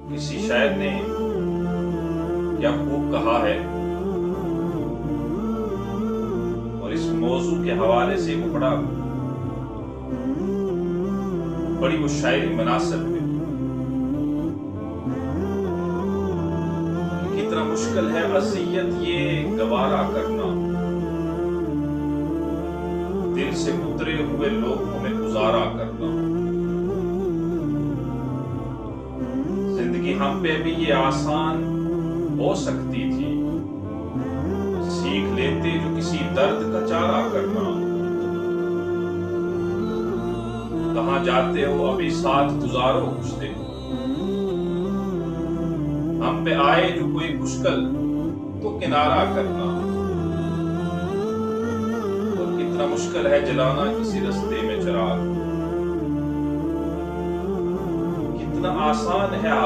کسی شاعر نے کیا خوب کہا ہے، اور اس موضوع کے حوالے سے ایک بڑی وہ شاعری مناسب ہے کہ کتنا مشکل ہے اذیت یہ گوارا کرنا، دل سے اترے ہوئے لوگوں میں گزارا کرنا۔ زندگی ہم پہ بھی یہ آسان ہو سکتی تھی، سیکھ لیتے جو کسی درد کا چارہ کرنا۔ کہاں جاتے ہو ابھی ساتھ گزارو کچھ دن، ہم پہ آئے جو کوئی مشکل تو کنارہ کرنا۔ اور کتنا مشکل ہے جلانا کسی رستے میں چراغ، کتنا آسان ہے